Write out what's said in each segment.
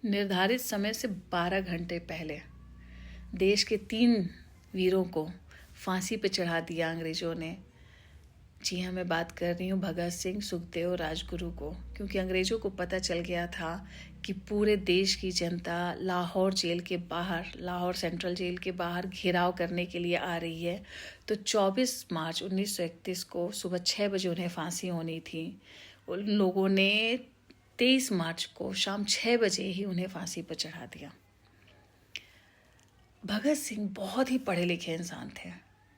निर्धारित समय से 12 घंटे पहले देश के 3 वीरों को फांसी पर चढ़ा दिया अंग्रेज़ों ने। जी हाँ, मैं बात कर रही हूँ भगत सिंह, सुखदेव, राजगुरु को, क्योंकि अंग्रेज़ों को पता चल गया था कि पूरे देश की जनता लाहौर जेल के बाहर, लाहौर सेंट्रल जेल के बाहर घेराव करने के लिए आ रही है। तो 24 मार्च 1931 को सुबह 6 बजे उन्हें फांसी होनी थी। उन लोगों ने 23 मार्च को शाम 6 बजे ही उन्हें फांसी पर चढ़ा दिया। भगत सिंह बहुत ही पढ़े लिखे इंसान थे।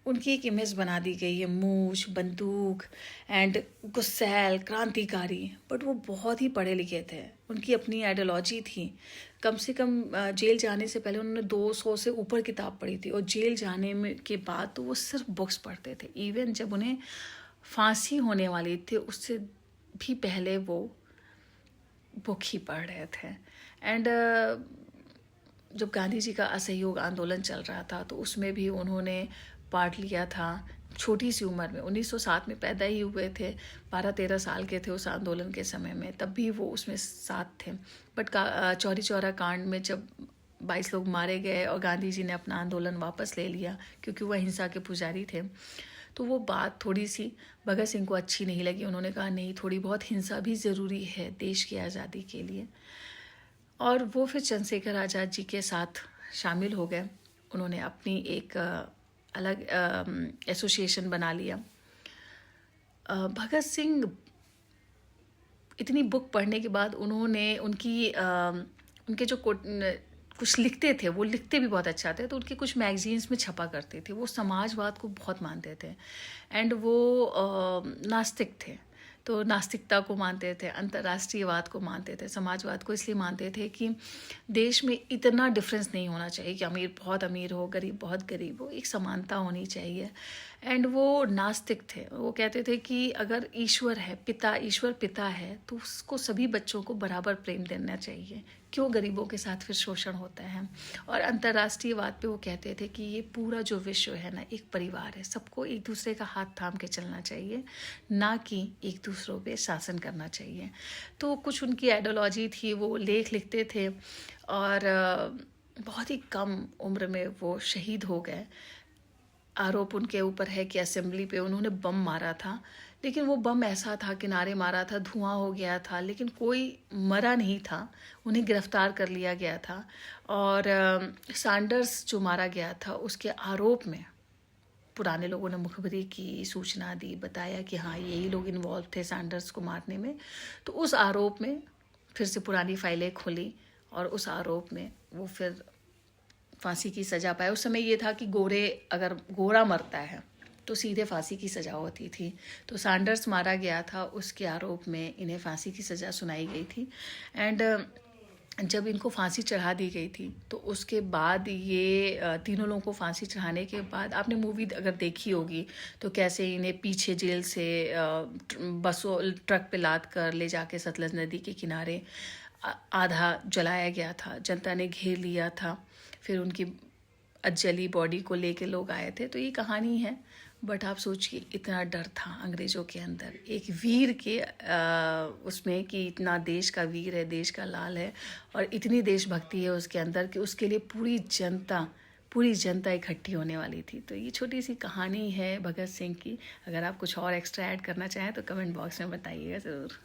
उनकी एक इमेज बना दी गई है, मूछ, बंदूक एंड गुस्सैल, क्रांतिकारी, बट वो बहुत ही पढ़े लिखे थे। उनकी अपनी आइडियोलॉजी थी। कम से कम जेल जाने से पहले उन्होंने 200 से ऊपर किताब पढ़ी थी, और जेल जाने में के बाद तो वो सिर्फ बुक्स पढ़ते थे। इवन जब उन्हें फांसी होने वाली थी उससे भी पहले वो बुक ही पढ़ रहे थे। एंड जब गांधी जी का असहयोग आंदोलन चल रहा था तो उसमें भी उन्होंने पार्ट लिया था। छोटी सी उम्र में 1907 में पैदा ही हुए थे, 12-13 साल के थे उस आंदोलन के समय में, तब भी वो उसमें साथ थे। बट चौरी चौरा कांड में जब 22 लोग मारे गए और गांधी जी ने अपना आंदोलन वापस ले लिया क्योंकि वह अहिंसा के पुजारी थे, तो वो बात थोड़ी सी भगत सिंह को अच्छी नहीं लगी। उन्होंने कहा नहीं, थोड़ी बहुत हिंसा भी ज़रूरी है देश की आज़ादी के लिए। और वो फिर चंद्रशेखर आज़ाद जी के साथ शामिल हो गए। उन्होंने अपनी एक अलग एसोसिएशन बना लिया। भगत सिंह इतनी बुक पढ़ने के बाद उन्होंने उनके जो कुछ लिखते थे, वो लिखते भी बहुत अच्छा थे, तो उनके कुछ मैगजीन्स में छपा करते थे। वो समाजवाद को बहुत मानते थे एंड वो नास्तिक थे, तो नास्तिकता को मानते थे, अंतर्राष्ट्रीयवाद को मानते थे, समाजवाद को इसलिए मानते थे कि देश में इतना डिफरेंस नहीं होना चाहिए कि अमीर बहुत अमीर हो, गरीब बहुत गरीब हो, एक समानता होनी चाहिए। एंड वो नास्तिक थे। वो कहते थे कि अगर ईश्वर है, ईश्वर पिता है, तो उसको सभी बच्चों को बराबर प्रेम देना चाहिए। क्यों गरीबों के साथ फिर शोषण होता है। और अंतर्राष्ट्रीयवाद पे वो कहते थे कि ये पूरा जो विश्व है ना, एक परिवार है, सबको एक दूसरे का हाथ थाम के चलना चाहिए, ना कि एक दूसरों पे शासन करना चाहिए। तो कुछ उनकी आइडियोलॉजी थी। वो लेख लिखते थे और बहुत ही कम उम्र में वो शहीद हो गए। आरोप उनके ऊपर है कि असेंबली पे उन्होंने बम मारा था, लेकिन वो बम ऐसा था, किनारे मारा था, धुआं हो गया था, लेकिन कोई मरा नहीं था। उन्हें गिरफ्तार कर लिया गया था। और सैंडर्स जो मारा गया था उसके आरोप में पुराने लोगों ने मुखबरी की, सूचना दी, बताया कि हाँ यही लोग इन्वॉल्व थे सैंडर्स को मारने में। तो उस आरोप में फिर से पुरानी फाइलें खुली और उस आरोप में वो फिर फांसी की सज़ा पाए। उस समय ये था कि अगर गोरा मरता है तो सीधे फांसी की सज़ा होती थी। तो सैंडर्स मारा गया था, उसके आरोप में इन्हें फांसी की सज़ा सुनाई गई थी। एंड जब इनको फांसी चढ़ा दी गई थी तो उसके बाद ये तीनों लोगों को फांसी चढ़ाने के बाद, आपने मूवी अगर देखी होगी तो कैसे इन्हें पीछे जेल से बसों ट्रक पे लाद कर ले जाके सतलज नदी के किनारे आधा जलाया गया था, जनता ने घेर लिया था। फिर उनकी जली बॉडी को लेके लोग आए थे। तो ये कहानी है। बट आप सोचिए, इतना डर था अंग्रेज़ों के अंदर एक वीर के उसमें, कि इतना देश का वीर है, देश का लाल है, और इतनी देशभक्ति है उसके अंदर कि उसके लिए पूरी जनता इकट्ठी होने वाली थी। तो ये छोटी सी कहानी है भगत सिंह की। अगर आप कुछ और एक्स्ट्रा ऐड करना चाहें तो कमेंट बॉक्स में बताइएगा ज़रूर।